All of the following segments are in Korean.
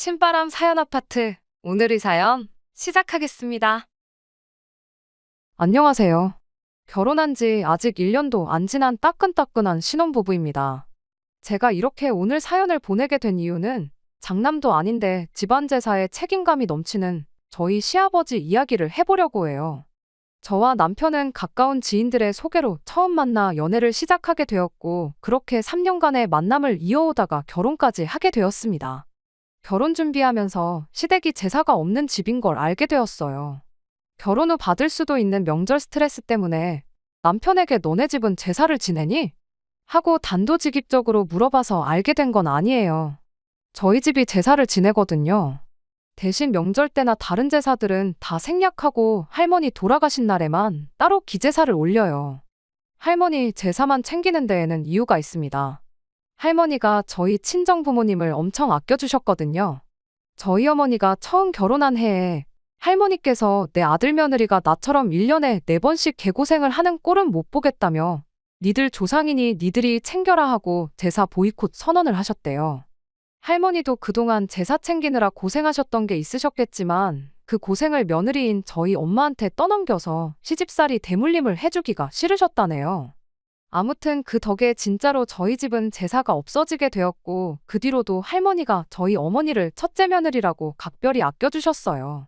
신바람 사연 아파트. 오늘의 사연 시작하겠습니다. 안녕하세요. 결혼한 지 아직 1년도 안 지난 따끈따끈한 신혼부부입니다. 제가 이렇게 오늘 사연을 보내게 된 이유는 장남도 아닌데 집안 제사에 책임감이 넘치는 저희 시아버지 이야기를 해보려고 해요. 저와 남편은 가까운 지인들의 소개로 처음 만나 연애를 시작하게 되었고, 그렇게 3년간의 만남을 이어오다가 결혼까지 하게 되었습니다. 결혼 준비하면서 시댁이 제사가 없는 집인 걸 알게 되었어요. 결혼 후 받을 수도 있는 명절 스트레스 때문에 남편에게 너네 집은 제사를 지내니? 하고 단도직입적으로 물어봐서 알게 된 건 아니에요. 저희 집이 제사를 지내거든요. 대신 명절 때나 다른 제사들은 다 생략하고 할머니 돌아가신 날에만 따로 기제사를 올려요. 할머니 제사만 챙기는 데에는 이유가 있습니다. 할머니가 저희 친정 부모님을 엄청 아껴주셨거든요. 저희 어머니가 처음 결혼한 해에 할머니께서 내 아들 며느리가 나처럼 1년에 4번씩 개고생을 하는 꼴은 못 보겠다며 니들 조상이니 니들이 챙겨라 하고 제사 보이콧 선언을 하셨대요. 할머니도 그동안 제사 챙기느라 고생하셨던 게 있으셨겠지만 그 고생을 며느리인 저희 엄마한테 떠넘겨서 시집살이 대물림을 해주기가 싫으셨다네요. 아무튼 그 덕에 진짜로 저희 집은 제사가 없어지게 되었고, 그 뒤로도 할머니가 저희 어머니를 첫째 며느리라고 각별히 아껴주셨어요.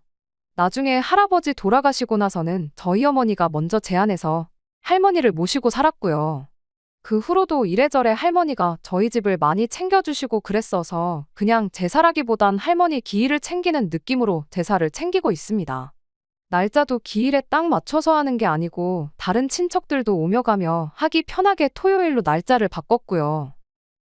나중에 할아버지 돌아가시고 나서는 저희 어머니가 먼저 제안해서 할머니를 모시고 살았고요. 그 후로도 이래저래 할머니가 저희 집을 많이 챙겨주시고 그랬어서 그냥 제사라기보단 할머니 기일을 챙기는 느낌으로 제사를 챙기고 있습니다. 날짜도 기일에 딱 맞춰서 하는 게 아니고 다른 친척들도 오며 가며 하기 편하게 토요일로 날짜를 바꿨고요.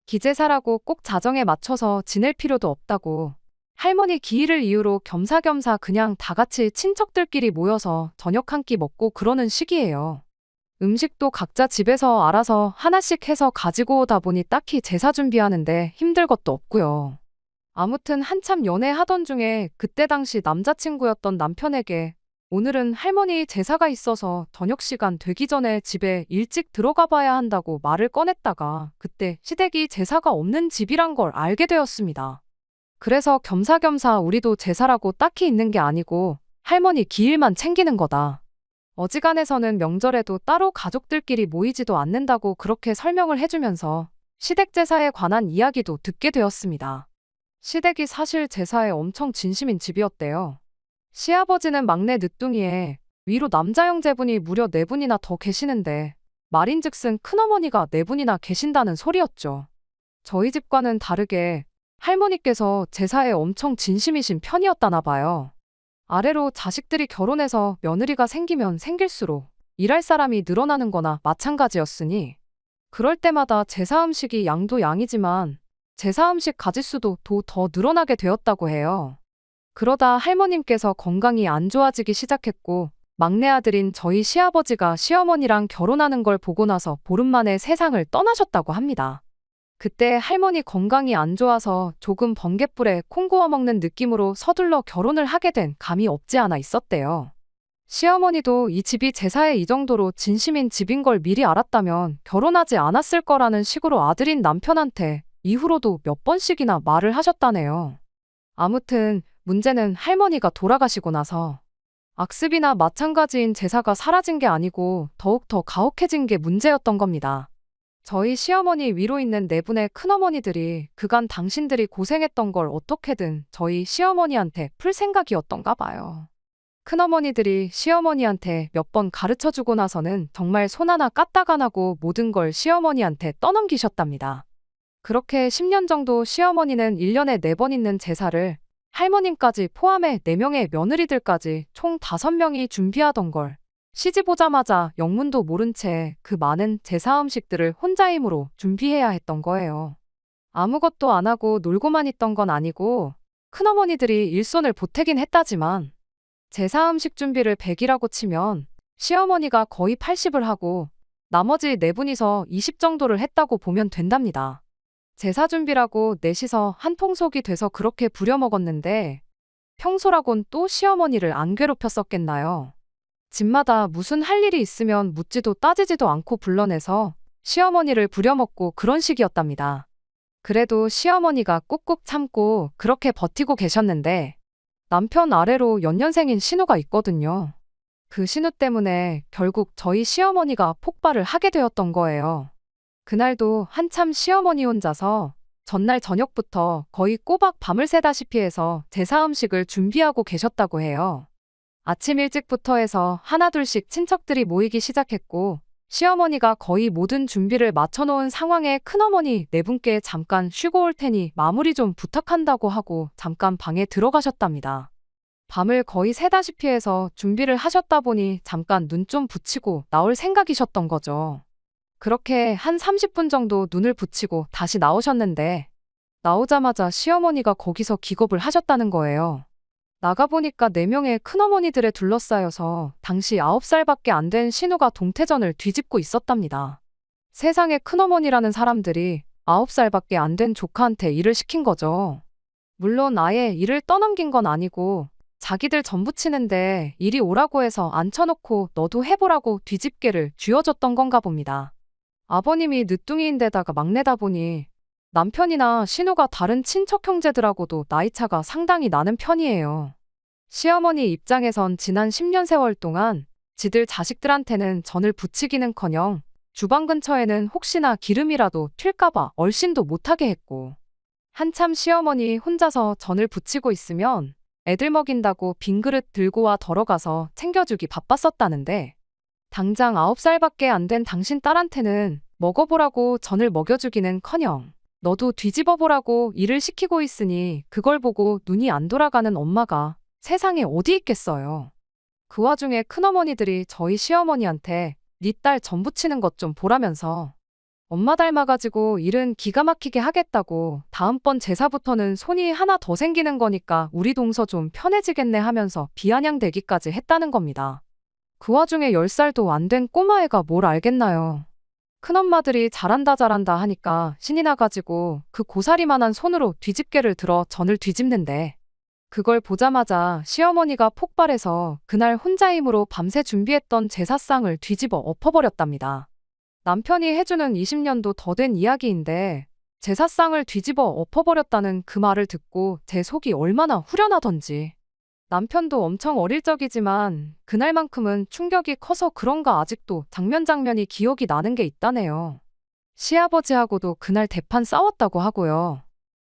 기제사라고 꼭 자정에 맞춰서 지낼 필요도 없다고 할머니 기일을 이유로 겸사겸사 그냥 다 같이 친척들끼리 모여서 저녁 한 끼 먹고 그러는 시기예요. 음식도 각자 집에서 알아서 하나씩 해서 가지고 오다 보니 딱히 제사 준비하는데 힘들 것도 없고요. 아무튼 한참 연애하던 중에 그때 당시 남자친구였던 남편에게 오늘은 할머니 제사가 있어서 저녁 시간 되기 전에 집에 일찍 들어가 봐야 한다고 말을 꺼냈다가 그때 시댁이 제사가 없는 집이란 걸 알게 되었습니다. 그래서 겸사겸사 우리도 제사라고 딱히 있는 게 아니고 할머니 기일만 챙기는 거다. 어지간해서는 명절에도 따로 가족들끼리 모이지도 않는다고 그렇게 설명을 해주면서 시댁 제사에 관한 이야기도 듣게 되었습니다. 시댁이 사실 제사에 엄청 진심인 집이었대요. 시아버지는 막내 늦둥이에 위로 남자 형제분이 무려 4분이나 더 계시는데 말인즉슨 큰어머니가 4분이나 계신다는 소리였죠. 저희 집과는 다르게 할머니께서 제사에 엄청 진심이신 편이었다나 봐요. 아래로 자식들이 결혼해서 며느리가 생기면 생길수록 일할 사람이 늘어나는 거나 마찬가지였으니 그럴 때마다 제사 음식이 양도 양이지만 제사 음식 가짓수도 더 늘어나게 되었다고 해요. 그러다 할머님께서 건강이 안 좋아지기 시작했고 막내 아들인 저희 시아버지가 시어머니랑 결혼하는 걸 보고 나서 보름 만에 세상을 떠나셨다고 합니다. 그때 할머니 건강이 안 좋아서 조금 번갯불에 콩 구워 먹는 느낌으로 서둘러 결혼을 하게 된 감이 없지 않아 있었대요. 시어머니도 이 집이 제사에 이 정도로 진심인 집인 걸 미리 알았다면 결혼하지 않았을 거라는 식으로 아들인 남편한테 이후로도 몇 번씩이나 말을 하셨다네요. 아무튼 문제는 할머니가 돌아가시고 나서 악습이나 마찬가지인 제사가 사라진 게 아니고 더욱더 가혹해진 게 문제였던 겁니다. 저희 시어머니 위로 있는 4분의 큰어머니들이 그간 당신들이 고생했던 걸 어떻게든 저희 시어머니한테 풀 생각이었던가 봐요. 큰어머니들이 시어머니한테 몇 번 가르쳐주고 나서는 정말 손 하나 까딱 안 하고 모든 걸 시어머니한테 떠넘기셨답니다. 그렇게 10년 정도 시어머니는 1년에 4번 있는 제사를 할머님까지 포함해 4명의 며느리들까지 총 5명이 준비하던 걸 시집 오자마자 영문도 모른 채 그 많은 제사 음식들을 혼자 힘으로 준비해야 했던 거예요. 아무것도 안 하고 놀고만 있던 건 아니고 큰어머니들이 일손을 보태긴 했다지만 제사 음식 준비를 100이라고 치면 시어머니가 거의 80을 하고 나머지 4분이서 20 정도를 했다고 보면 된답니다. 제사 준비라고 넷이서 한 통속이 돼서 그렇게 부려먹었는데 평소라곤 또 시어머니를 안 괴롭혔었겠나요? 집마다 무슨 할 일이 있으면 묻지도 따지지도 않고 불러내서 시어머니를 부려먹고 그런 식이었답니다. 그래도 시어머니가 꾹꾹 참고 그렇게 버티고 계셨는데 남편 아래로 연년생인 신우가 있거든요. 그 신우 때문에 결국 저희 시어머니가 폭발을 하게 되었던 거예요. 그날도 한참 시어머니 혼자서 전날 저녁부터 거의 꼬박 밤을 새다시피 해서 제사 음식을 준비하고 계셨다고 해요. 아침 일찍부터 해서 하나둘씩 친척들이 모이기 시작했고 시어머니가 거의 모든 준비를 마쳐놓은 상황에 큰어머니 네 분께 잠깐 쉬고 올 테니 마무리 좀 부탁한다고 하고 잠깐 방에 들어가셨답니다. 밤을 거의 새다시피 해서 준비를 하셨다 보니 잠깐 눈 좀 붙이고 나올 생각이셨던 거죠. 그렇게 한 30분 정도 눈을 붙이고 다시 나오셨는데 나오자마자 시어머니가 거기서 기겁을 하셨다는 거예요. 나가보니까 4명의 큰어머니들에 둘러싸여서 당시 9살밖에 안 된 신우가 동태전을 뒤집고 있었답니다. 세상에 큰어머니라는 사람들이 9살밖에 안 된 조카한테 일을 시킨 거죠. 물론 아예 일을 떠넘긴 건 아니고 자기들 전부 치는데 이리 오라고 해서 앉혀놓고 너도 해보라고 뒤집개를 쥐어줬던 건가 봅니다. 아버님이 늦둥이인데다가 막내다 보니 남편이나 신우가 다른 친척 형제들하고도 나이차가 상당히 나는 편이에요. 시어머니 입장에선 지난 10년 세월 동안 지들 자식들한테는 전을 부치기는커녕 주방 근처에는 혹시나 기름이라도 튈까봐 얼씬도 못하게 했고 한참 시어머니 혼자서 전을 부치고 있으면 애들 먹인다고 빈 그릇 들고 와 덜어가서 챙겨주기 바빴었다는데 당장 9살밖에 안 된 당신 딸한테는 먹어보라고 전을 먹여주기는커녕 너도 뒤집어보라고 일을 시키고 있으니 그걸 보고 눈이 안 돌아가는 엄마가 세상에 어디 있겠어요. 그 와중에 큰어머니들이 저희 시어머니한테 네 딸 전 부치는 것 좀 보라면서 엄마 닮아가지고 일은 기가 막히게 하겠다고 다음번 제사부터는 손이 하나 더 생기는 거니까 우리 동서 좀 편해지겠네 하면서 비아냥대기까지 했다는 겁니다. 그 와중에 10살도 안 된 꼬마애가 뭘 알겠나요. 큰엄마들이 잘한다 잘한다 하니까 신이 나가지고 그 고사리만한 손으로 뒤집개를 들어 전을 뒤집는데 그걸 보자마자 시어머니가 폭발해서 그날 혼자 힘으로 밤새 준비했던 제사상을 뒤집어 엎어버렸답니다. 남편이 해주는 20년도 더 된 이야기인데 제사상을 뒤집어 엎어버렸다는 그 말을 듣고 제 속이 얼마나 후련하던지. 남편도 엄청 어릴 적이지만 그날만큼은 충격이 커서 그런가 아직도 장면이 기억이 나는 게 있다네요. 시아버지하고도 그날 대판 싸웠다고 하고요.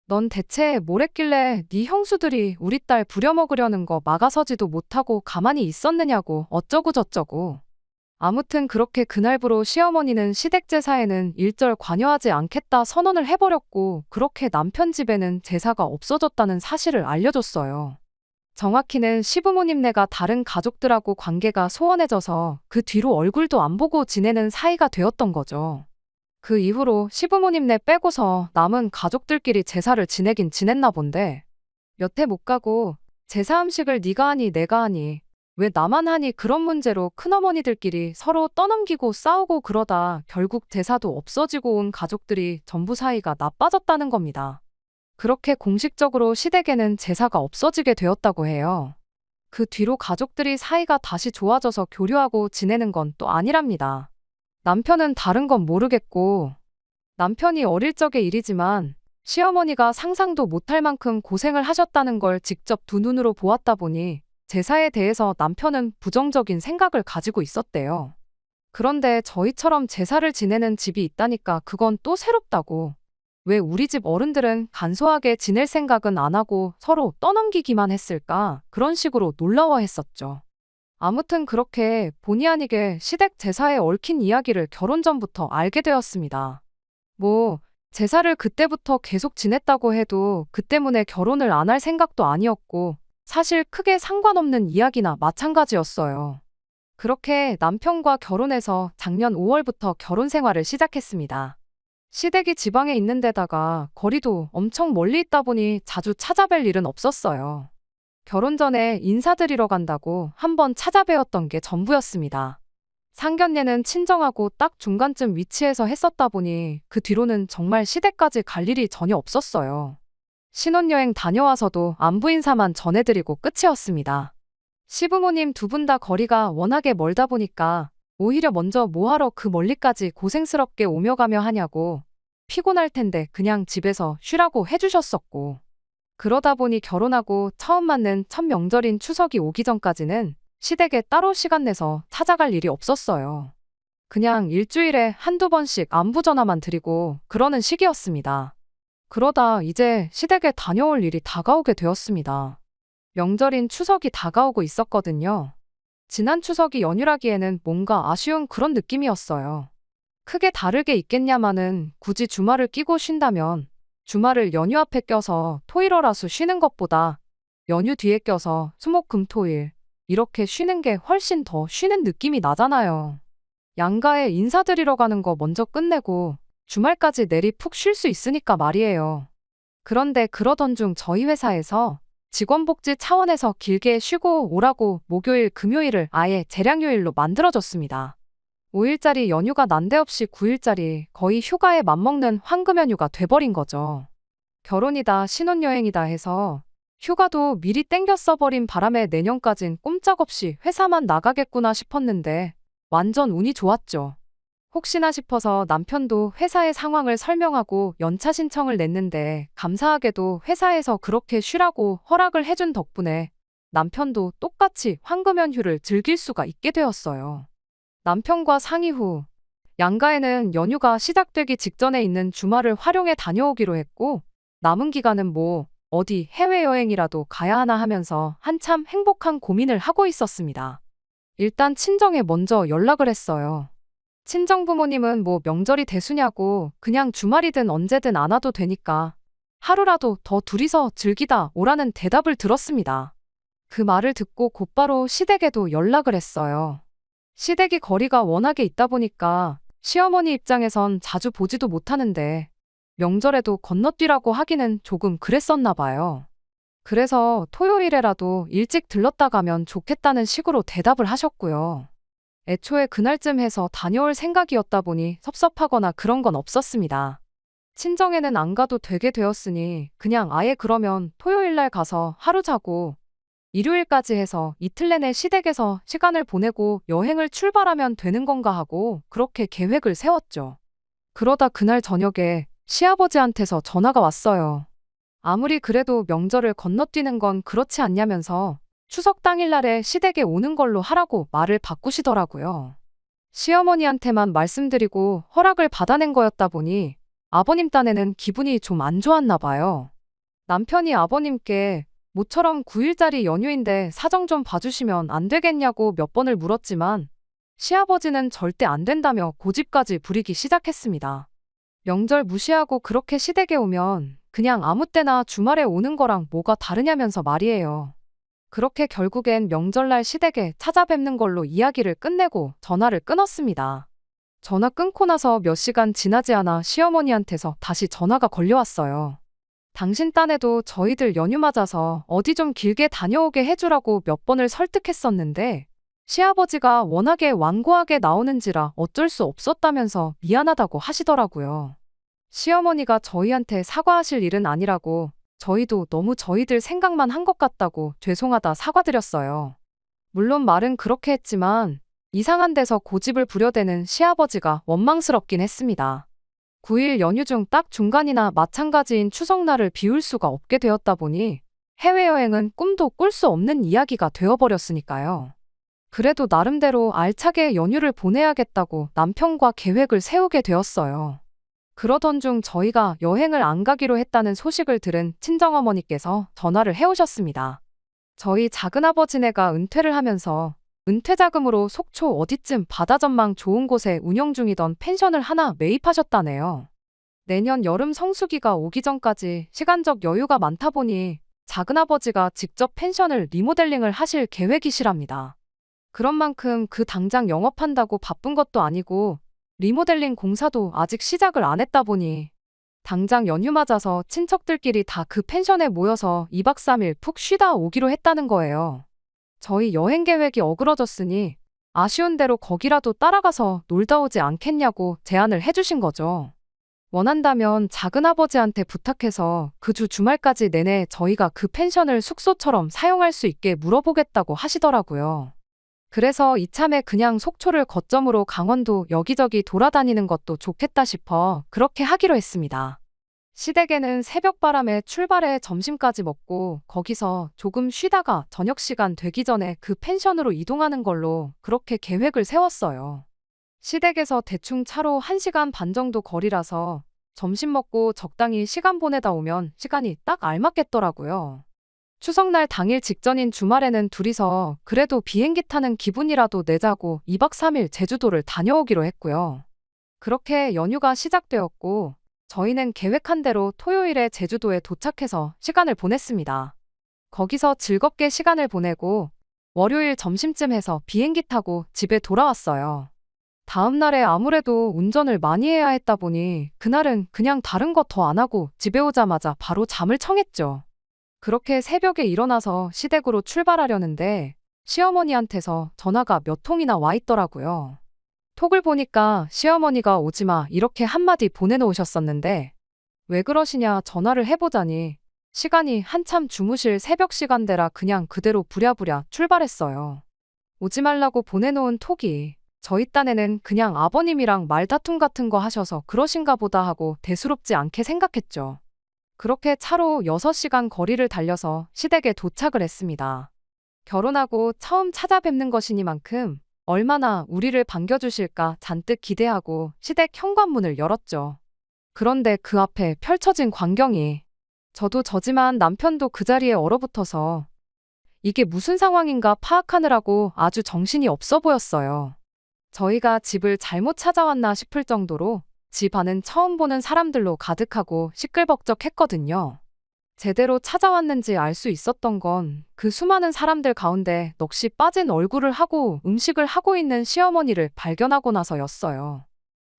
넌 대체 뭘 했길래 네 형수들이 우리 딸 부려먹으려는 거 막아서지도 못하고 가만히 있었느냐고 어쩌고 저쩌고. 아무튼 그렇게 그날부로 시어머니는 시댁 제사에는 일절 관여하지 않겠다 선언을 해버렸고 그렇게 남편 집에는 제사가 없어졌다는 사실을 알려줬어요. 정확히는 시부모님네가 다른 가족들하고 관계가 소원해져서 그 뒤로 얼굴도 안 보고 지내는 사이가 되었던 거죠. 그 이후로 시부모님네 빼고서 남은 가족들끼리 제사를 지내긴 지냈나 본데 몇 해 못 가고 제사 음식을 네가 하니 내가 하니 왜 나만 하니 그런 문제로 큰어머니들끼리 서로 떠넘기고 싸우고 그러다 결국 제사도 없어지고 온 가족들이 전부 사이가 나빠졌다는 겁니다. 그렇게 공식적으로 시댁에는 제사가 없어지게 되었다고 해요. 그 뒤로 가족들이 사이가 다시 좋아져서 교류하고 지내는 건 또 아니랍니다. 남편은 다른 건 모르겠고 남편이 어릴 적의 일이지만 시어머니가 상상도 못할 만큼 고생을 하셨다는 걸 직접 두 눈으로 보았다 보니 제사에 대해서 남편은 부정적인 생각을 가지고 있었대요. 그런데 저희처럼 제사를 지내는 집이 있다니까 그건 또 새롭다고. 왜 우리 집 어른들은 간소하게 지낼 생각은 안 하고 서로 떠넘기기만 했을까? 그런 식으로 놀라워했었죠. 아무튼 그렇게 본의 아니게 시댁 제사에 얽힌 이야기를 결혼 전부터 알게 되었습니다. 제사를 그때부터 계속 지냈다고 해도 그 때문에 결혼을 안 할 생각도 아니었고 사실 크게 상관없는 이야기나 마찬가지였어요. 그렇게 남편과 결혼해서 작년 5월부터 결혼 생활을 시작했습니다. 시댁이 지방에 있는 데다가 거리도 엄청 멀리 있다 보니 자주 찾아뵐 일은 없었어요. 결혼 전에 인사드리러 간다고 한번 찾아뵈었던 게 전부였습니다. 상견례는 친정하고 딱 중간쯤 위치해서 했었다 보니 그 뒤로는 정말 시댁까지 갈 일이 전혀 없었어요. 신혼여행 다녀와서도 안부 인사만 전해드리고 끝이었습니다. 시부모님 두 분 다 거리가 워낙에 멀다 보니까 오히려 먼저 뭐하러 그 멀리까지 고생스럽게 오며 가며 하냐고 피곤할 텐데 그냥 집에서 쉬라고 해주셨었고. 그러다 보니 결혼하고 처음 맞는 첫 명절인 추석이 오기 전까지는 시댁에 따로 시간 내서 찾아갈 일이 없었어요. 그냥 일주일에 한두 번씩 안부 전화만 드리고 그러는 시기였습니다. 그러다 이제 시댁에 다녀올 일이 다가오게 되었습니다. 명절인 추석이 다가오고 있었거든요. 지난 추석이 연휴라기에는 뭔가 아쉬운 그런 느낌이었어요. 크게 다르게 있겠냐마는 굳이 주말을 끼고 쉰다면 주말을 연휴 앞에 껴서 토일월화수 쉬는 것보다 연휴 뒤에 껴서 수목금토일 이렇게 쉬는 게 훨씬 더 쉬는 느낌이 나잖아요. 양가에 인사드리러 가는 거 먼저 끝내고 주말까지 내리 푹 쉴 수 있으니까 말이에요. 그런데 그러던 중 저희 회사에서 직원복지 차원에서 길게 쉬고 오라고 목요일, 금요일을 아예 재량휴일로 만들어줬습니다. 5일짜리 연휴가 난데없이 9일짜리 거의 휴가에 맞먹는 황금 연휴가 돼버린 거죠. 결혼이다 신혼여행이다 해서 휴가도 미리 땡겨 써버린 바람에 내년까진 꼼짝없이 회사만 나가겠구나 싶었는데 완전 운이 좋았죠. 혹시나 싶어서 남편도 회사의 상황을 설명하고 연차 신청을 냈는데 감사하게도 회사에서 그렇게 쉬라고 허락을 해준 덕분에 남편도 똑같이 황금 연휴를 즐길 수가 있게 되었어요. 남편과 상의 후 양가에는 연휴가 시작되기 직전에 있는 주말을 활용해 다녀오기로 했고 남은 기간은 뭐 어디 해외여행이라도 가야 하나 하면서 한참 행복한 고민을 하고 있었습니다. 일단 친정에 먼저 연락을 했어요. 친정 부모님은 뭐 명절이 대수냐고 그냥 주말이든 언제든 안 와도 되니까 하루라도 더 둘이서 즐기다 오라는 대답을 들었습니다. 그 말을 듣고 곧바로 시댁에도 연락을 했어요. 시댁이 거리가 워낙에 있다 보니까 시어머니 입장에선 자주 보지도 못하는데 명절에도 건너뛰라고 하기는 조금 그랬었나 봐요. 그래서 토요일에라도 일찍 들렀다 가면 좋겠다는 식으로 대답을 하셨고요. 애초에 그날쯤 해서 다녀올 생각이었다 보니 섭섭하거나 그런 건 없었습니다. 친정에는 안 가도 되게 되었으니 그냥 아예 그러면 토요일날 가서 하루 자고 일요일까지 해서 이틀 내내 시댁에서 시간을 보내고 여행을 출발하면 되는 건가 하고 그렇게 계획을 세웠죠. 그러다 그날 저녁에 시아버지한테서 전화가 왔어요. 아무리 그래도 명절을 건너뛰는 건 그렇지 않냐면서 추석 당일날에 시댁에 오는 걸로 하라고 말을 바꾸시더라고요. 시어머니한테만 말씀드리고 허락을 받아낸 거였다 보니 아버님 딴에는 기분이 좀 안 좋았나 봐요. 남편이 아버님께 모처럼 9일짜리 연휴인데 사정 좀 봐주시면 안 되겠냐고 몇 번을 물었지만 시아버지는 절대 안 된다며 고집까지 부리기 시작했습니다. 명절 무시하고 그렇게 시댁에 오면 그냥 아무 때나 주말에 오는 거랑 뭐가 다르냐면서 말이에요. 그렇게 결국엔 명절날 시댁에 찾아뵙는 걸로 이야기를 끝내고 전화를 끊었습니다. 전화 끊고 나서 몇 시간 지나지 않아 시어머니한테서 다시 전화가 걸려왔어요. 당신 딴에도 저희들 연휴 맞아서 어디 좀 길게 다녀오게 해주라고 몇 번을 설득했었는데 시아버지가 워낙에 완고하게 나오는지라 어쩔 수 없었다면서 미안하다고 하시더라고요. 시어머니가 저희한테 사과하실 일은 아니라고 저희도 너무 저희들 생각만 한 것 같다고 죄송하다 사과드렸어요. 물론 말은 그렇게 했지만 이상한 데서 고집을 부려대는 시아버지가 원망스럽긴 했습니다. 9일 연휴 중 딱 중간이나 마찬가지인 추석날을 비울 수가 없게 되었다 보니 해외여행은 꿈도 꿀 수 없는 이야기가 되어버렸으니까요. 그래도 나름대로 알차게 연휴를 보내야겠다고 남편과 계획을 세우게 되었어요. 그러던 중 저희가 여행을 안 가기로 했다는 소식을 들은 친정어머니께서 전화를 해오셨습니다. 저희 작은아버지네가 은퇴를 하면서 은퇴자금으로 속초 어디쯤 바다 전망 좋은 곳에 운영 중이던 펜션을 하나 매입하셨다네요. 내년 여름 성수기가 오기 전까지 시간적 여유가 많다 보니 작은아버지가 직접 펜션을 리모델링을 하실 계획이시랍니다. 그런 만큼 그 당장 영업한다고 바쁜 것도 아니고 리모델링 공사도 아직 시작을 안 했다 보니 당장 연휴 맞아서 친척들끼리 다 그 펜션에 모여서 2박 3일 푹 쉬다 오기로 했다는 거예요. 저희 여행 계획이 어그러졌으니 아쉬운 대로 거기라도 따라가서 놀다 오지 않겠냐고 제안을 해주신 거죠. 원한다면 작은아버지한테 부탁해서 그 주 주말까지 내내 저희가 그 펜션을 숙소처럼 사용할 수 있게 물어보겠다고 하시더라고요. 그래서 이참에 그냥 속초를 거점으로 강원도 여기저기 돌아다니는 것도 좋겠다 싶어 그렇게 하기로 했습니다. 시댁에는 새벽바람에 출발해 점심까지 먹고 거기서 조금 쉬다가 저녁 시간 되기 전에 그 펜션으로 이동하는 걸로 그렇게 계획을 세웠어요. 시댁에서 대충 차로 1시간 반 정도 거리라서 점심 먹고 적당히 시간 보내다 오면 시간이 딱 알맞겠더라고요. 추석날 당일 직전인 주말에는 둘이서 그래도 비행기 타는 기분이라도 내자고 2박 3일 제주도를 다녀오기로 했고요. 그렇게 연휴가 시작되었고 저희는 계획한 대로 토요일에 제주도에 도착해서 시간을 보냈습니다. 거기서 즐겁게 시간을 보내고 월요일 점심쯤 해서 비행기 타고 집에 돌아왔어요. 다음 날에 아무래도 운전을 많이 해야 했다 보니 그날은 그냥 다른 거 더 안 하고 집에 오자마자 바로 잠을 청했죠. 그렇게 새벽에 일어나서 시댁으로 출발하려는데 시어머니한테서 전화가 몇 통이나 와 있더라고요. 톡을 보니까 시어머니가 오지마 이렇게 한마디 보내놓으셨었는데 왜 그러시냐 전화를 해보자니 시간이 한참 주무실 새벽 시간대라 그냥 그대로 부랴부랴 출발했어요. 오지 말라고 보내놓은 톡이 저희 딴에는 그냥 아버님이랑 말다툼 같은 거 하셔서 그러신가 보다 하고 대수롭지 않게 생각했죠. 그렇게 차로 6시간 거리를 달려서 시댁에 도착을 했습니다. 결혼하고 처음 찾아뵙는 것이니만큼 얼마나 우리를 반겨주실까 잔뜩 기대하고 시댁 현관문을 열었죠. 그런데 그 앞에 펼쳐진 광경이 저도 저지만 남편도 그 자리에 얼어붙어서 이게 무슨 상황인가 파악하느라고 아주 정신이 없어 보였어요. 저희가 집을 잘못 찾아왔나 싶을 정도로 집 안은 처음 보는 사람들로 가득하고 시끌벅적했거든요. 제대로 찾아왔는지 알 수 있었던 건 그 수많은 사람들 가운데 넋이 빠진 얼굴을 하고 음식을 하고 있는 시어머니를 발견하고 나서였어요.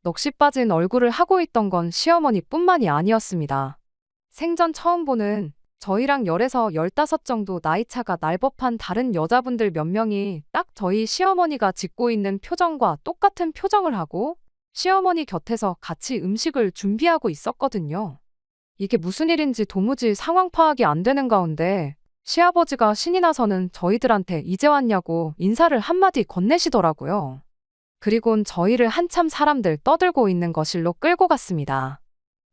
넋이 빠진 얼굴을 하고 있던 건 시어머니뿐만이 아니었습니다. 생전 처음 보는 저희랑 10에서 15 정도 나이차가 날 법한 다른 여자분들 몇 명이 딱 저희 시어머니가 짓고 있는 표정과 똑같은 표정을 하고 시어머니 곁에서 같이 음식을 준비하고 있었거든요. 이게 무슨 일인지 도무지 상황 파악이 안 되는 가운데 시아버지가 신이 나서는 저희들한테 이제 왔냐고 인사를 한마디 건네시더라고요. 그리곤 저희를 한참 사람들 떠들고 있는 거실로 끌고 갔습니다.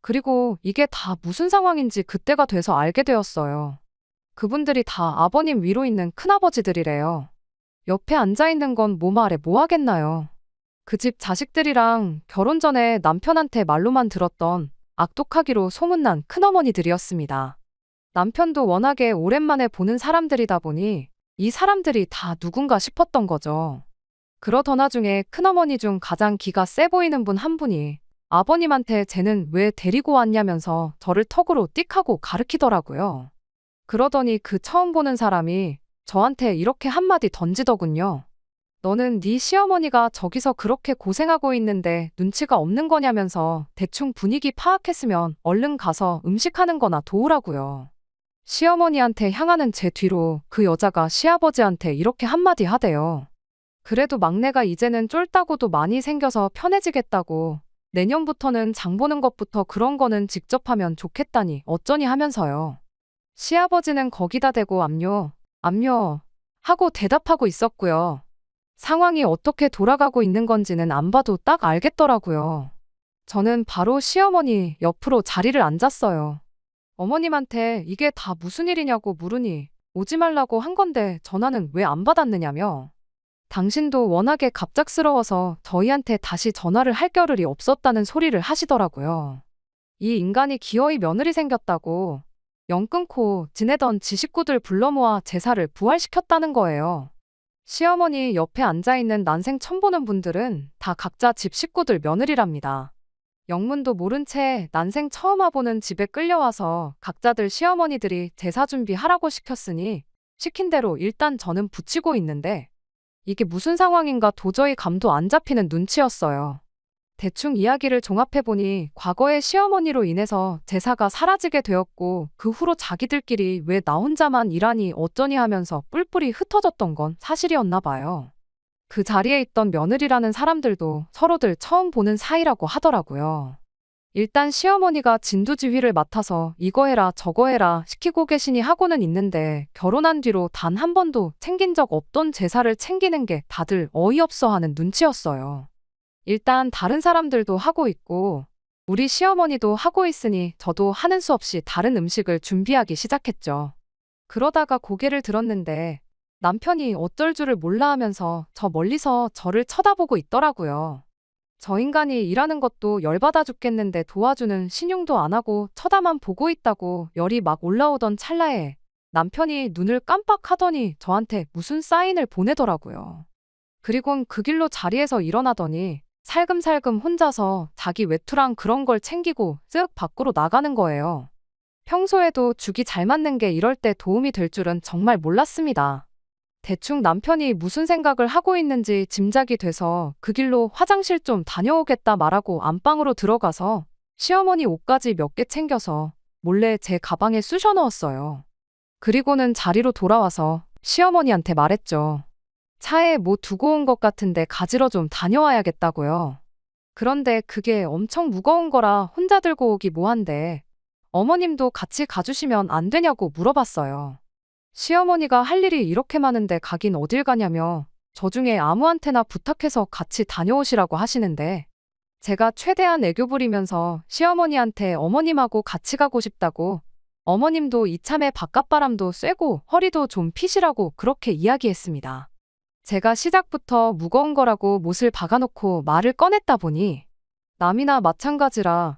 그리고 이게 다 무슨 상황인지 그때가 돼서 알게 되었어요. 그분들이 다 아버님 위로 있는 큰아버지들이래요. 옆에 앉아있는 건 뭐 말해 뭐 하겠나요. 그 집 자식들이랑 결혼 전에 남편한테 말로만 들었던 악독하기로 소문난 큰어머니들이었습니다. 남편도 워낙에 오랜만에 보는 사람들이다 보니 이 사람들이 다 누군가 싶었던 거죠. 그러던 와중에 큰어머니 중 가장 기가 세 보이는 분 한 분이 아버님한테 쟤는 왜 데리고 왔냐면서 저를 턱으로 띡 하고 가르치더라고요. 그러더니 그 처음 보는 사람이 저한테 이렇게 한마디 던지더군요. 너는 네 시어머니가 저기서 그렇게 고생하고 있는데 눈치가 없는 거냐면서 대충 분위기 파악했으면 얼른 가서 음식하는 거나 도우라고요. 시어머니한테 향하는 제 뒤로 그 여자가 시아버지한테 이렇게 한마디 하대요. 그래도 막내가 이제는 쫄따구도 많이 생겨서 편해지겠다고 내년부터는 장 보는 것부터 그런 거는 직접 하면 좋겠다니 어쩌니 하면서요. 시아버지는 거기다 대고 압류 하고 대답하고 있었고요. 상황이 어떻게 돌아가고 있는 건지는 안 봐도 딱 알겠더라고요. 저는 바로 시어머니 옆으로 자리를 앉았어요. 어머님한테 이게 다 무슨 일이냐고 물으니 오지 말라고 한 건데 전화는 왜 안 받았느냐며. 당신도 워낙에 갑작스러워서 저희한테 다시 전화를 할 겨를이 없었다는 소리를 하시더라고요. 이 인간이 기어이 며느리 생겼다고 영 끊고 지내던 지 식구들 불러 모아 제사를 부활시켰다는 거예요. 시어머니 옆에 앉아있는 난생 처음 보는 분들은 다 각자 집 식구들 며느리랍니다. 영문도 모른 채 난생 처음 와보는 집에 끌려와서 각자들 시어머니들이 제사 준비하라고 시켰으니 시킨 대로 일단 저는 붙이고 있는데 이게 무슨 상황인가 도저히 감도 안 잡히는 눈치였어요. 대충 이야기를 종합해보니 과거에 시어머니로 인해서 제사가 사라지게 되었고 그 후로 자기들끼리 왜 나 혼자만 일하니 어쩌니 하면서 뿔뿔이 흩어졌던 건 사실이었나 봐요. 그 자리에 있던 며느리라는 사람들도 서로들 처음 보는 사이라고 하더라고요. 일단 시어머니가 진두지휘를 맡아서 이거 해라 저거 해라 시키고 계시니 하고는 있는데 결혼한 뒤로 단 한 번도 챙긴 적 없던 제사를 챙기는 게 다들 어이없어 하는 눈치였어요. 일단 다른 사람들도 하고 있고 우리 시어머니도 하고 있으니 저도 하는 수 없이 다른 음식을 준비하기 시작했죠. 그러다가 고개를 들었는데 남편이 어쩔 줄을 몰라 하면서 저 멀리서 저를 쳐다보고 있더라고요. 저 인간이 일하는 것도 열받아 죽겠는데 도와주는 신용도 안 하고 쳐다만 보고 있다고 열이 막 올라오던 찰나에 남편이 눈을 깜빡하더니 저한테 무슨 사인을 보내더라고요. 그리곤 그 길로 자리에서 일어나더니 살금살금 혼자서 자기 외투랑 그런 걸 챙기고 쓱 밖으로 나가는 거예요. 평소에도 죽이 잘 맞는 게 이럴 때 도움이 될 줄은 정말 몰랐습니다. 대충 남편이 무슨 생각을 하고 있는지 짐작이 돼서 그 길로 화장실 좀 다녀오겠다 말하고 안방으로 들어가서 시어머니 옷까지 몇 개 챙겨서 몰래 제 가방에 쑤셔 넣었어요. 그리고는 자리로 돌아와서 시어머니한테 말했죠. 차에 뭐 두고 온 것 같은데 가지러 좀 다녀와야겠다고요. 그런데 그게 엄청 무거운 거라 혼자 들고 오기 뭐한데 어머님도 같이 가주시면 안 되냐고 물어봤어요. 시어머니가 할 일이 이렇게 많은데 가긴 어딜 가냐며 저 중에 아무한테나 부탁해서 같이 다녀오시라고 하시는데 제가 최대한 애교 부리면서 시어머니한테 어머님하고 같이 가고 싶다고 어머님도 이참에 바깥바람도 쐬고 허리도 좀 피시라고 그렇게 이야기했습니다. 제가 시작부터 무거운 거라고 못을 박아놓고 말을 꺼냈다 보니 남이나 마찬가지라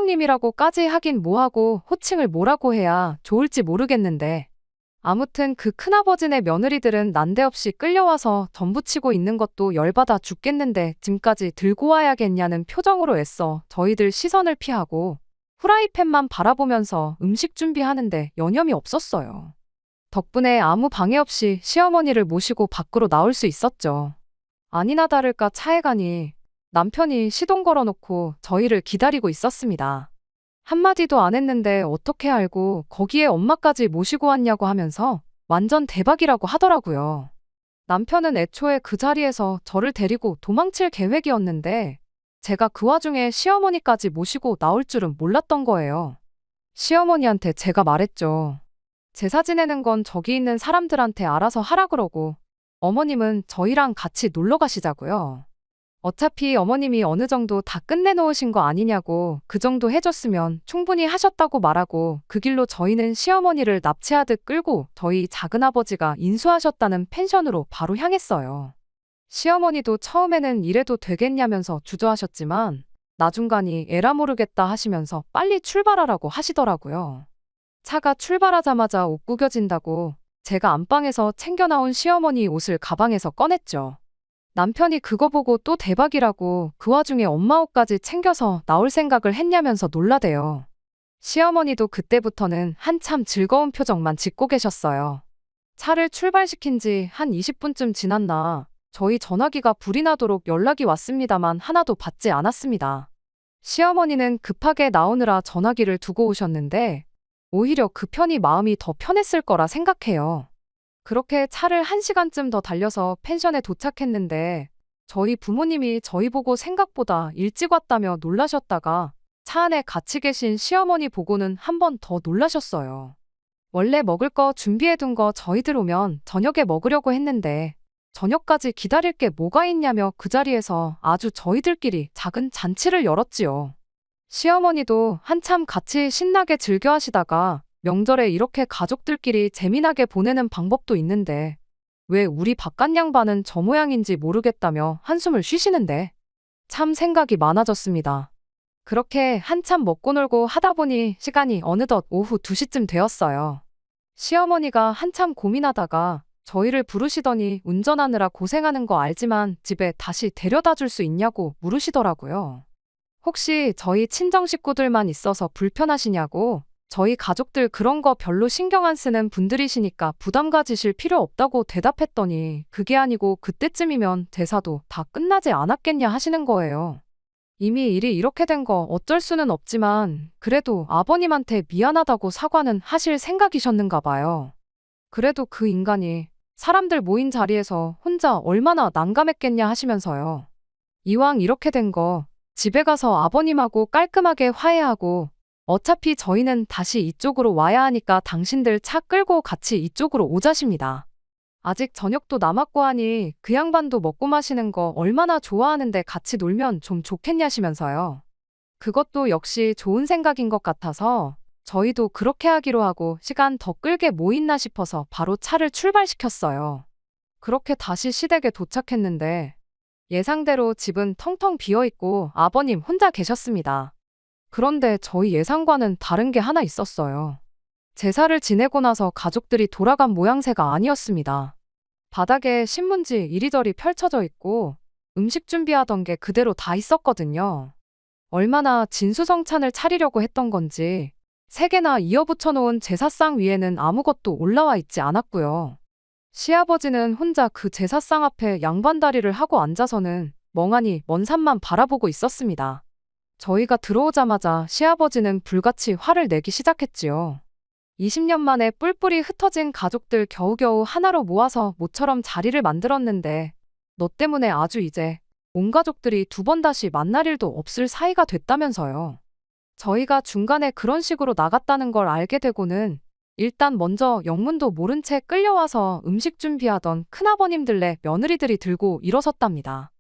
큰형님이라고까지 하긴 뭐하고 호칭을 뭐라고 해야 좋을지 모르겠는데 아무튼 그 큰아버지네 며느리들은 난데없이 끌려와서 전부치고 있는 것도 열받아 죽겠는데 짐까지 들고 와야겠냐는 표정으로 애써 저희들 시선을 피하고 후라이팬만 바라보면서 음식 준비하는데 여념이 없었어요. 덕분에 아무 방해 없이 시어머니를 모시고 밖으로 나올 수 있었죠. 아니나 다를까 차에 가니 남편이 시동 걸어놓고 저희를 기다리고 있었습니다. 한마디도 안 했는데 어떻게 알고 거기에 엄마까지 모시고 왔냐고 하면서 완전 대박이라고 하더라고요. 남편은 애초에 그 자리에서 저를 데리고 도망칠 계획이었는데 제가 그 와중에 시어머니까지 모시고 나올 줄은 몰랐던 거예요. 시어머니한테 제가 말했죠. 제사 지내는 건 저기 있는 사람들한테 알아서 하라 그러고 어머님은 저희랑 같이 놀러 가시자고요. 어차피 어머님이 어느 정도 다 끝내놓으신 거 아니냐고 그 정도 해줬으면 충분히 하셨다고 말하고 그 길로 저희는 시어머니를 납치하듯 끌고 저희 작은아버지가 인수하셨다는 펜션으로 바로 향했어요. 시어머니도 처음에는 이래도 되겠냐면서 주저하셨지만 나중간이 에라 모르겠다 하시면서 빨리 출발하라고 하시더라고요. 차가 출발하자마자 옷 구겨진다고 제가 안방에서 챙겨 나온 시어머니 옷을 가방에서 꺼냈죠. 남편이 그거 보고 또 대박이라고 그 와중에 엄마 옷까지 챙겨서 나올 생각을 했냐면서 놀라대요. 시어머니도 그때부터는 한참 즐거운 표정만 짓고 계셨어요. 차를 출발시킨 지 한 20분쯤 지났나 저희 전화기가 불이 나도록 연락이 왔습니다만 하나도 받지 않았습니다. 시어머니는 급하게 나오느라 전화기를 두고 오셨는데 오히려 그 편이 마음이 더 편했을 거라 생각해요. 그렇게 차를 1시간쯤 더 달려서 펜션에 도착했는데 저희 부모님이 저희 보고 생각보다 일찍 왔다며 놀라셨다가 차 안에 같이 계신 시어머니 보고는 한 번 더 놀라셨어요. 원래 먹을 거 준비해둔 거 저희들 오면 저녁에 먹으려고 했는데 저녁까지 기다릴 게 뭐가 있냐며 그 자리에서 아주 저희들끼리 작은 잔치를 열었지요. 시어머니도 한참 같이 신나게 즐겨 하시다가 명절에 이렇게 가족들끼리 재미나게 보내는 방법도 있는데 왜 우리 바깥 양반은 저 모양인지 모르겠다며 한숨을 쉬시는데 참 생각이 많아졌습니다. 그렇게 한참 먹고 놀고 하다 보니 시간이 어느덧 오후 2시쯤 되었어요. 시어머니가 한참 고민하다가 저희를 부르시더니 운전하느라 고생하는 거 알지만 집에 다시 데려다 줄 수 있냐고 물으시더라고요. 혹시 저희 친정 식구들만 있어서 불편하시냐고 저희 가족들 그런 거 별로 신경 안 쓰는 분들이시니까 부담 가지실 필요 없다고 대답했더니 그게 아니고 그때쯤이면 제사도 다 끝나지 않았겠냐 하시는 거예요. 이미 일이 이렇게 된 거 어쩔 수는 없지만 그래도 아버님한테 미안하다고 사과는 하실 생각이셨는가 봐요. 그래도 그 인간이 사람들 모인 자리에서 혼자 얼마나 난감했겠냐 하시면서요. 이왕 이렇게 된 거 집에 가서 아버님하고 깔끔하게 화해하고 어차피 저희는 다시 이쪽으로 와야 하니까 당신들 차 끌고 같이 이쪽으로 오자십니다. 아직 저녁도 남았고 하니 그 양반도 먹고 마시는 거 얼마나 좋아하는데 같이 놀면 좀 좋겠냐시면서요. 그것도 역시 좋은 생각인 것 같아서 저희도 그렇게 하기로 하고 시간 더 끌게 뭐 있나 싶어서 바로 차를 출발시켰어요. 그렇게 다시 시댁에 도착했는데 예상대로 집은 텅텅 비어있고 아버님 혼자 계셨습니다. 그런데 저희 예상과는 다른 게 하나 있었어요. 제사를 지내고 나서 가족들이 돌아간 모양새가 아니었습니다. 바닥에 신문지 이리저리 펼쳐져 있고 음식 준비하던 게 그대로 다 있었거든요. 얼마나 진수성찬을 차리려고 했던 건지 3개나 이어붙여 놓은 제사상 위에는 아무것도 올라와 있지 않았고요. 시아버지는 혼자 그 제사상 앞에 양반다리를 하고 앉아서는 멍하니 먼 산만 바라보고 있었습니다. 저희가 들어오자마자 시아버지는 불같이 화를 내기 시작했지요. 20년 만에 뿔뿔이 흩어진 가족들 겨우겨우 하나로 모아서 모처럼 자리를 만들었는데 너 때문에 아주 이제 온 가족들이 2번 다시 만날 일도 없을 사이가 됐다면서요. 저희가 중간에 그런 식으로 나갔다는 걸 알게 되고는 일단 먼저 영문도 모른 채 끌려와서 음식 준비하던 큰아버님들네 며느리들이 들고 일어섰답니다.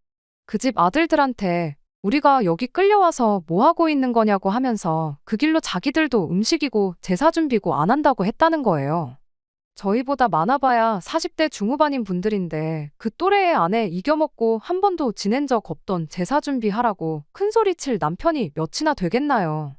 그 집 아들들한테 우리가 여기 끌려와서 뭐 하고 있는 거냐고 하면서 그 길로 자기들도 음식이고 제사 준비고 안 한다고 했다는 거예요. 저희보다 많아봐야 40대 중후반인 분들인데 그 또래의 아내 이겨먹고 한 번도 지낸 적 없던 제사 준비하라고 큰소리칠 남편이 몇이나 되겠나요.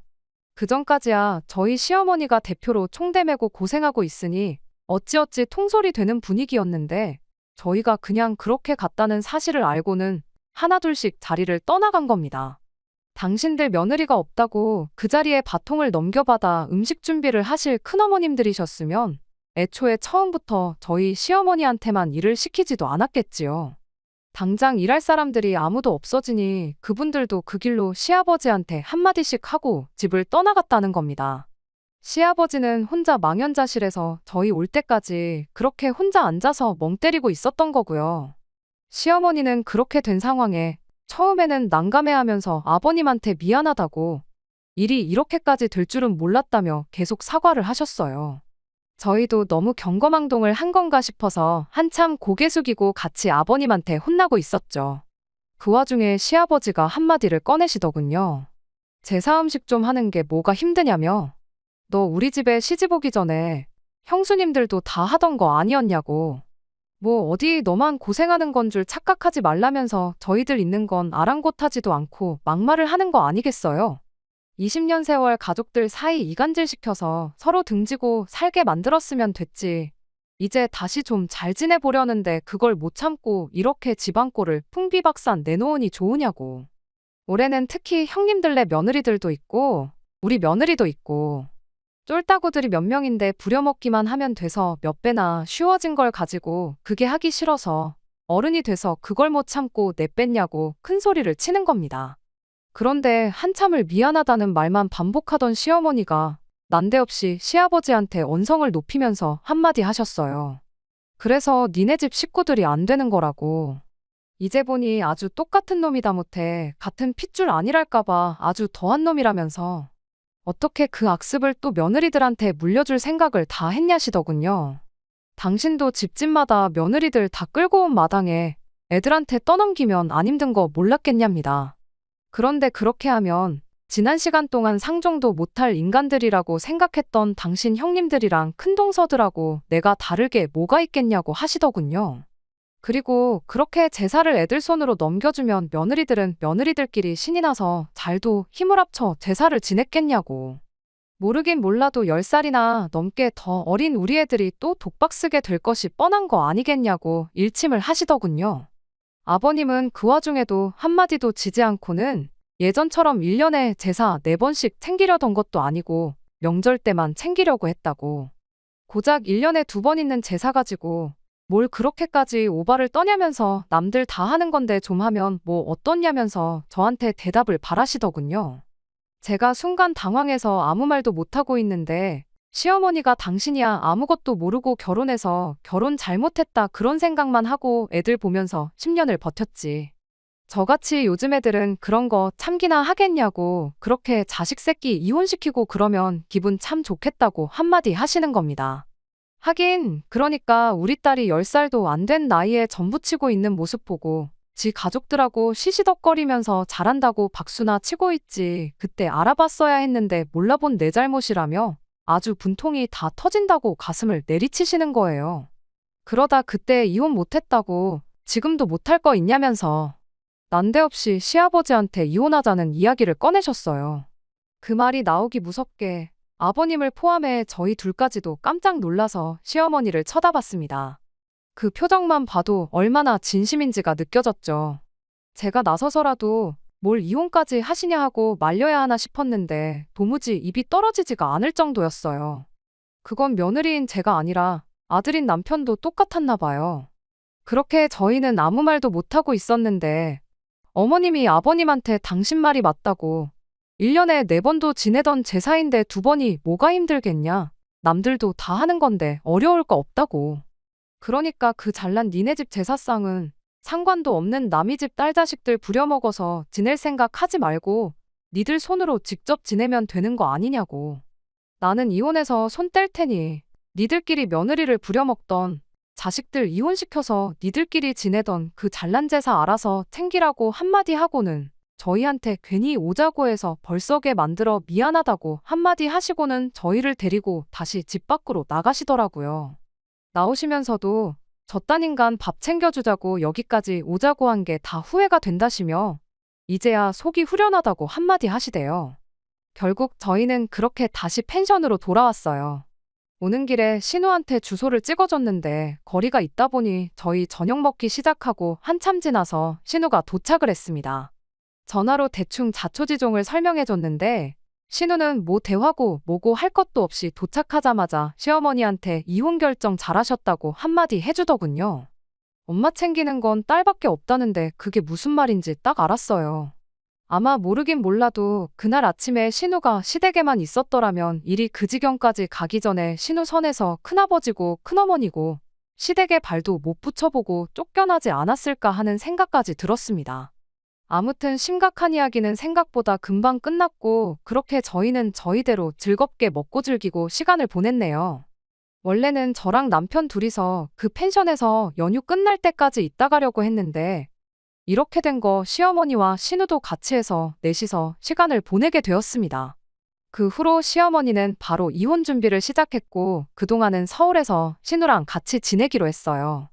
그전까지야 저희 시어머니가 대표로 총대 메고 고생하고 있으니 어찌어찌 통솔이 되는 분위기였는데 저희가 그냥 그렇게 갔다는 사실을 알고는 하나둘씩 자리를 떠나간 겁니다. 당신들 며느리가 없다고 그 자리에 바통을 넘겨받아 음식 준비를 하실 큰어머님들이셨으면 애초에 처음부터 저희 시어머니한테만 일을 시키지도 않았겠지요. 당장 일할 사람들이 아무도 없어지니 그분들도 그 길로 시아버지한테 한마디씩 하고 집을 떠나갔다는 겁니다. 시아버지는 혼자 망연자실해서 저희 올 때까지 그렇게 혼자 앉아서 멍 때리고 있었던 거고요. 시어머니는 그렇게 된 상황에 처음에는 난감해하면서 아버님한테 미안하다고 일이 이렇게까지 될 줄은 몰랐다며 계속 사과를 하셨어요. 저희도 너무 경거망동을 한 건가 싶어서 한참 고개 숙이고 같이 아버님한테 혼나고 있었죠. 그 와중에 시아버지가 한마디를 꺼내시더군요. 제사 음식 좀 하는 게 뭐가 힘드냐며. 너 우리 집에 시집 오기 전에 형수님들도 다 하던 거 아니었냐고. 뭐 어디 너만 고생하는 건 줄 착각하지 말라면서 저희들 있는 건 아랑곳하지도 않고 막말을 하는 거 아니겠어요? 20년 세월 가족들 사이 이간질시켜서 서로 등지고 살게 만들었으면 됐지. 이제 다시 좀 잘 지내보려는데 그걸 못 참고 이렇게 집안꼴을 풍비박산 내놓으니 좋으냐고. 올해는 특히 형님들네 며느리들도 있고 우리 며느리도 있고 쫄따구들이 몇 명인데 부려먹기만 하면 돼서 몇 배나 쉬워진 걸 가지고 그게 하기 싫어서 어른이 돼서 그걸 못 참고 내뺐냐고 큰 소리를 치는 겁니다. 그런데 한참을 미안하다는 말만 반복하던 시어머니가 난데없이 시아버지한테 언성을 높이면서 한마디 하셨어요. 그래서 니네 집 식구들이 안 되는 거라고. 이제 보니 아주 똑같은 놈이다 못해 같은 핏줄 아니랄까봐 아주 더한 놈이라면서 어떻게 그 악습을 또 며느리들한테 물려줄 생각을 다 했냐시더군요. 당신도 집집마다 며느리들 다 끌고 온 마당에 애들한테 떠넘기면 안 힘든 거 몰랐겠냐입니다. 그런데 그렇게 하면 지난 시간 동안 상종도 못할 인간들이라고 생각했던 당신 형님들이랑 큰동서들하고 내가 다르게 뭐가 있겠냐고 하시더군요. 그리고 그렇게 제사를 애들 손으로 넘겨주면 며느리들은 며느리들끼리 신이 나서 잘도 힘을 합쳐 제사를 지냈겠냐고. 모르긴 몰라도 10살이나 넘게 더 어린 우리 애들이 또 독박 쓰게 될 것이 뻔한 거 아니겠냐고 일침을 하시더군요. 아버님은 그 와중에도 한마디도 지지 않고는 예전처럼 1년에 제사 4번씩 챙기려던 것도 아니고 명절 때만 챙기려고 했다고. 고작 1년에 2번 있는 제사 가지고 뭘 그렇게까지 오바를 떠냐면서 남들 다 하는 건데 좀 하면 뭐 어떻냐면서 저한테 대답을 바라시더군요. 제가 순간 당황해서 아무 말도 못하고 있는데 시어머니가 당신이야 아무것도 모르고 결혼해서 결혼 잘못했다 그런 생각만 하고 애들 보면서 10년을 버텼지. 저같이 요즘 애들은 그런 거 참기나 하겠냐고 그렇게 자식 새끼 이혼시키고 그러면 기분 참 좋겠다고 한마디 하시는 겁니다. 하긴 그러니까 우리 딸이 10살도 안 된 나이에 전부치고 있는 모습 보고 지 가족들하고 시시덕거리면서 잘한다고 박수나 치고 있지 그때 알아봤어야 했는데 몰라본 내 잘못이라며 아주 분통이 다 터진다고 가슴을 내리치시는 거예요. 그러다 그때 이혼 못했다고 지금도 못할 거 있냐면서 난데없이 시아버지한테 이혼하자는 이야기를 꺼내셨어요. 그 말이 나오기 무섭게 아버님을 포함해 저희 둘까지도 깜짝 놀라서 시어머니를 쳐다봤습니다. 그 표정만 봐도 얼마나 진심인지가 느껴졌죠. 제가 나서서라도 뭘 이혼까지 하시냐 하고 말려야 하나 싶었는데 도무지 입이 떨어지지가 않을 정도였어요. 그건 며느리인 제가 아니라 아들인 남편도 똑같았나 봐요. 그렇게 저희는 아무 말도 못하고 있었는데 어머님이 아버님한테 당신 말이 맞다고 1년에 4번도 지내던 제사인데 2번이 뭐가 힘들겠냐. 남들도 다 하는 건데 어려울 거 없다고. 그러니까 그 잘난 니네 집 제사상은 상관도 없는 남이 집 딸 자식들 부려먹어서 지낼 생각 하지 말고 니들 손으로 직접 지내면 되는 거 아니냐고. 나는 이혼해서 손 뗄 테니 니들끼리 며느리를 부려먹던 자식들 이혼시켜서 니들끼리 지내던 그 잘난 제사 알아서 챙기라고 한마디 하고는 저희한테 괜히 오자고 해서 벌써게 만들어 미안하다고 한마디 하시고는 저희를 데리고 다시 집 밖으로 나가시더라고요. 나오시면서도 저딴 인간 밥 챙겨주자고 여기까지 오자고 한 게 다 후회가 된다시며 이제야 속이 후련하다고 한마디 하시대요. 결국 저희는 그렇게 다시 펜션으로 돌아왔어요. 오는 길에 신우한테 주소를 찍어줬는데 거리가 있다 보니 저희 저녁 먹기 시작하고 한참 지나서 신우가 도착을 했습니다. 전화로 대충 자초지종을 설명해줬는데 신우는 뭐 대화고 뭐고 할 것도 없이 도착하자마자 시어머니한테 이혼 결정 잘하셨다고 한마디 해주더군요. 엄마 챙기는 건 딸밖에 없다는데 그게 무슨 말인지 딱 알았어요. 아마 모르긴 몰라도 그날 아침에 신우가 시댁에만 있었더라면 일이 그 지경까지 가기 전에 신우 선에서 큰아버지고 큰어머니고 시댁에 발도 못 붙여보고 쫓겨나지 않았을까 하는 생각까지 들었습니다. 아무튼 심각한 이야기는 생각보다 금방 끝났고 그렇게 저희는 저희대로 즐겁게 먹고 즐기고 시간을 보냈네요. 원래는 저랑 남편 둘이서 그 펜션에서 연휴 끝날 때까지 있다 가려고 했는데 이렇게 된 거 시어머니와 신우도 같이 해서 넷이서 시간을 보내게 되었습니다. 그 후로 시어머니는 바로 이혼 준비를 시작했고 그동안은 서울에서 신우랑 같이 지내기로 했어요.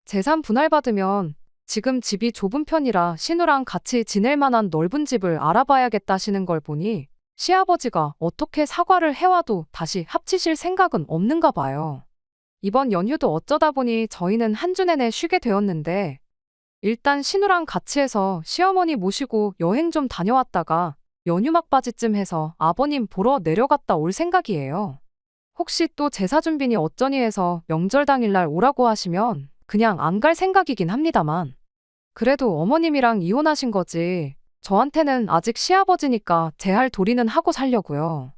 재산 분할받으면 지금 집이 좁은 편이라 신우랑 같이 지낼 만한 넓은 집을 알아봐야겠다시는 걸 보니 시아버지가 어떻게 사과를 해와도 다시 합치실 생각은 없는가 봐요. 이번 연휴도 어쩌다 보니 저희는 한 주 내내 쉬게 되었는데 일단 신우랑 같이 해서 시어머니 모시고 여행 좀 다녀왔다가 연휴 막바지쯤 해서 아버님 보러 내려갔다 올 생각이에요. 혹시 또 제사 준비니 어쩌니 해서 명절 당일날 오라고 하시면 그냥 안 갈 생각이긴 합니다만. 그래도 어머님이랑 이혼하신 거지. 저한테는 아직 시아버지니까 제 할 도리는 하고 살려고요.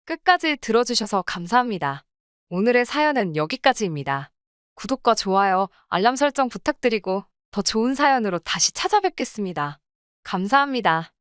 끝까지 들어주셔서 감사합니다. 오늘의 사연은 여기까지입니다. 구독과 좋아요, 알람 설정 부탁드리고 더 좋은 사연으로 다시 찾아뵙겠습니다. 감사합니다.